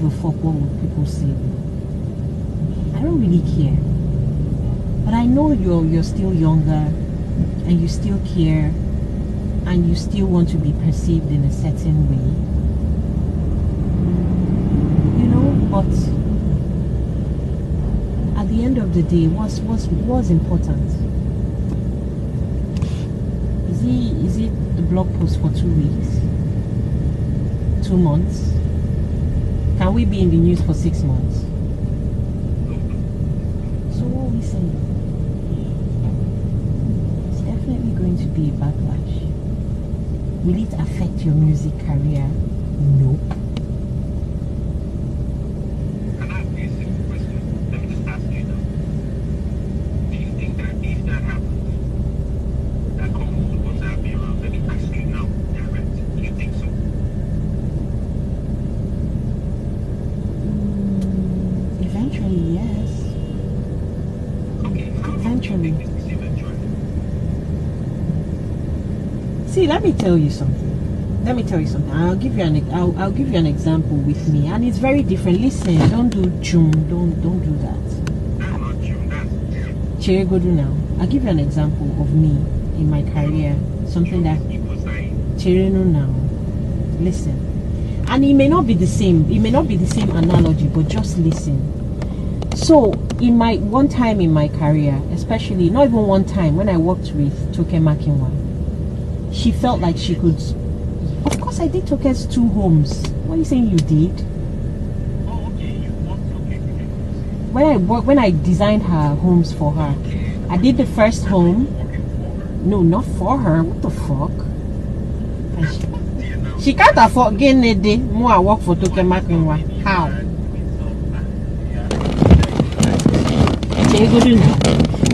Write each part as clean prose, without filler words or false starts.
a fuck what would people say. I don't really care. But I know you're still younger and you still care and you still want to be perceived in a certain way. You know, but at the end of the day, what's important? Is it a blog post for 2 weeks? 2 months? Can we be in the news for 6 months? So what are we saying? It's definitely going to be a backlash. Will it affect your music career? No. Can I ask you a simple question? Let me just ask you now. Do you think that if that happens, that Congo supposed to have me around? Let me ask you now, direct. Do you think so? Eventually, yes. Okay, how Eventually. do you think this eventually? See, let me tell you something. I'll give you an example with me, and it's very different. Listen, don't do chum. Don't do that. That's not true. That's Chike, go do now. I'll give you an example of me in my career. Something that people say. Chike no now. Listen, and it may not be the same. It may not be the same analogy, but just listen. So, in my one time in my career, especially not even one time when I worked with Toke Makinwa, she felt like she could. Of course, I did Toke's 2 homes. What are you saying you did? Oh, okay. You want okay. When I designed her homes for her, I did the first home. No, not for her. What the fuck? She can't afford getting a day more. I work for Toke Makinwa. How?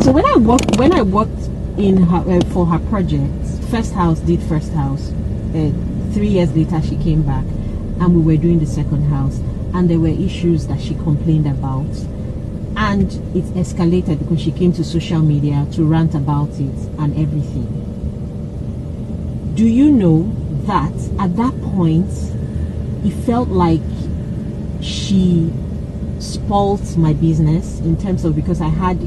So when I worked in her for her project, first house. 3 years later, she came back, and we were doing the second house, and there were issues that she complained about, and it escalated because she came to social media to rant about it and everything. Do you know that at that point, it felt like she spoilt my business in terms of, because I had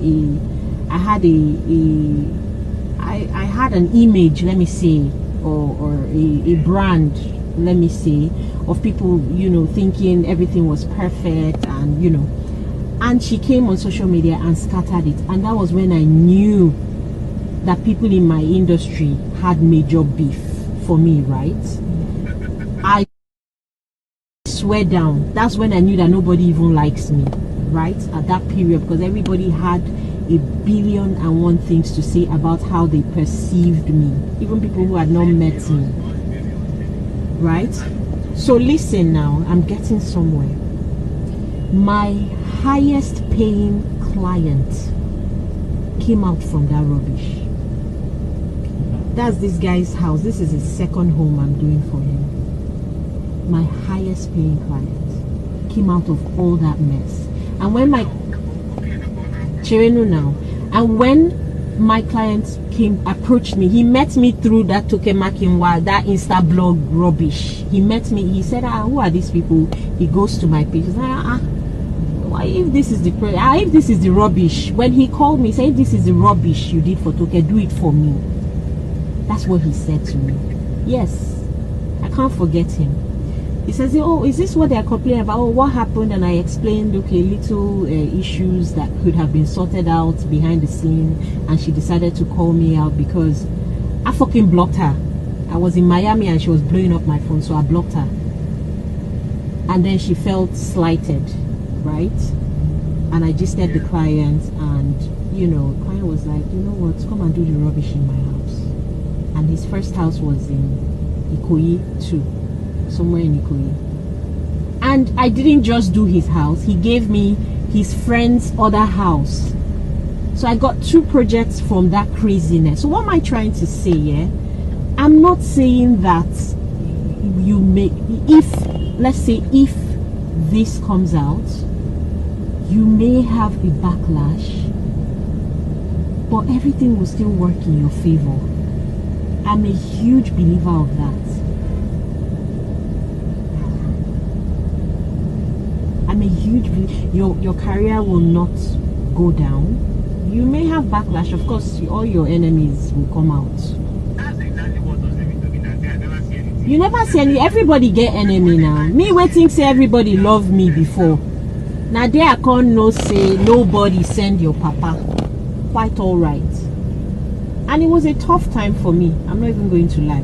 an image, let me say, or a brand, let me say, of people, you know, thinking everything was perfect, and you know, and she came on social media and scattered it, and that was when I knew that people in my industry had major beef for me, right? I swear down, that's when I knew that nobody even likes me, right? At that period, because everybody had a billion and one things to say about how they perceived me, even people who had not met me, right? So listen now, I'm getting somewhere. My highest paying client came out from that rubbish. That's this guy's house. This is his second home I'm doing for him. My highest paying client came out of all that mess. And when my Chirenu now, and when my client approached me, he met me through that Toke Makinwa, that Insta blog rubbish. He met me, he said, who are these people? He goes to my page. He's like, why, if this is the rubbish? When he called me, he said, if this is the rubbish you did for Toke, do it for me. That's what he said to me. Yes, I can't forget him. He says, oh, is this what they're complaining about? Oh, what happened? And I explained, okay, little issues that could have been sorted out behind the scene. And she decided to call me out because I fucking blocked her. I was in Miami and she was blowing up my phone, so I blocked her. And then she felt slighted, right? And I just said the client, and, you know, the client was like, you know what, come and do the rubbish in my house. And his first house was in Ikoyi too. Somewhere in Ikoyi. And I didn't just do his house, he gave me his friend's other house. So I got 2 projects from that craziness. So what am I trying to say here? I'm not saying that you may, let's say if this comes out, you may have a backlash, but everything will still work in your favor. I'm a huge believer of that. your career will not go down. You may have backlash, of course. All your enemies will come out. That's exactly what was even doing that day. I never see anything. You never see any. Everybody get enemy now. Me waiting say everybody love me before. Now there I can't no say nobody send your papa. Quite all right. And it was a tough time for me. I'm not even going to lie.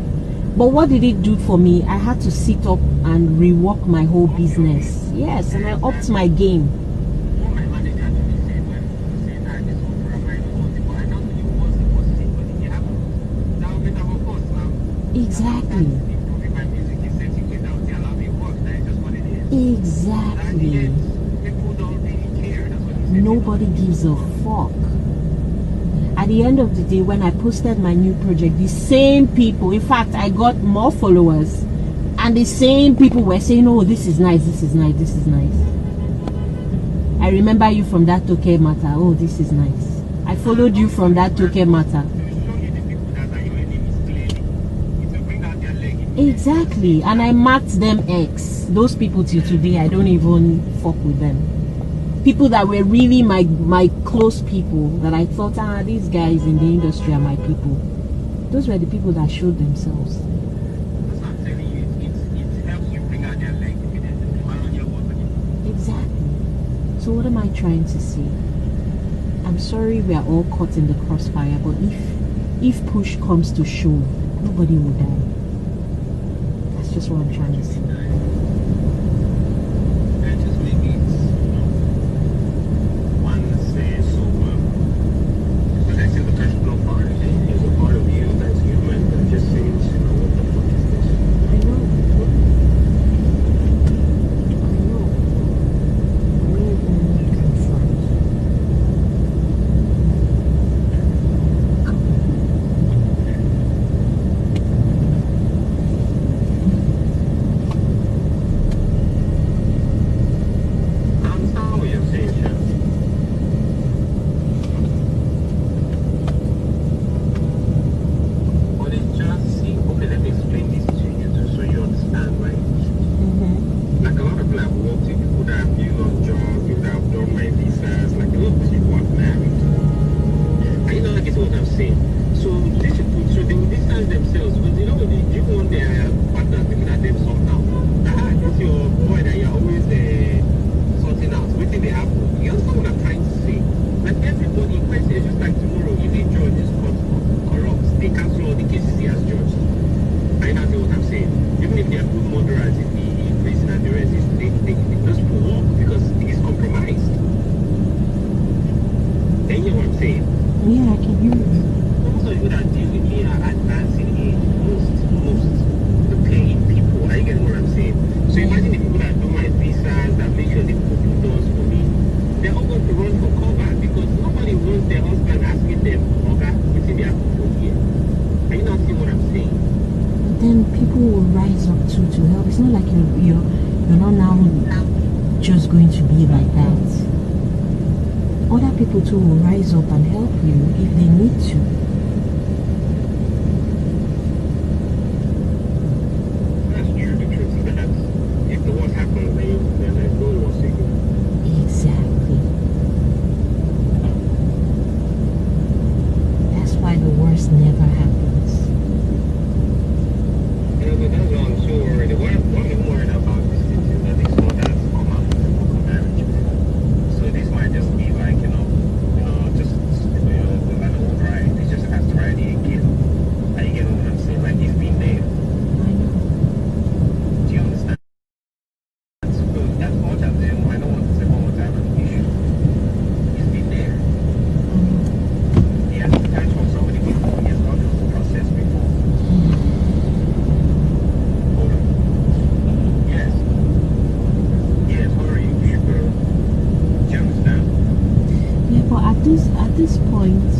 But what did it do for me? I had to sit up and rework my whole business. Yes, and I upped my game. What my manager actually said when he said that this one for a minor was it, but I don't think it was it, but if it happened, that would be our course now. Exactly. Improving my music in certain ways that would allow me to work. That is just what it is. Exactly. People don't really care. That's what he said. Nobody gives a fuck. At the end of the day, when I posted my new project, the same people, in fact, I got more followers, and the same people were saying, oh, this is nice, this is nice, this is nice. I remember you from that Toke matter. Oh, this is nice. I followed you from that Toke matter. Exactly. And I marked them X. Those people till today, I don't even fuck with them. People that were really my close people, that I thought, these guys in the industry are my people. Those were the people that showed themselves. That's what I'm telling you. It helps you bring out their leg on your work. Exactly. So what am I trying to say? I'm sorry we are all caught in the crossfire, but if push comes to shove, nobody will die. That's just what I'm trying to say. Then people will rise up to help. It's not like you're not now just going to be like that. Other people too will rise up and help you if they need to. That's true. The truth is that if the worst happens, then no one wants to go. Exactly. That's why the worst never happens. But that's why I'm so worried. What I'm worried about is that this one has come out of marriage. So this might just be like, just an old ride. It just has to ride it again. Are you getting what I'm saying? Like it's been there. Do you understand? So as much as I don't want to say one more time an issue. It's been there. Yeah, sometimes for so many people, it's not the process before. At this point,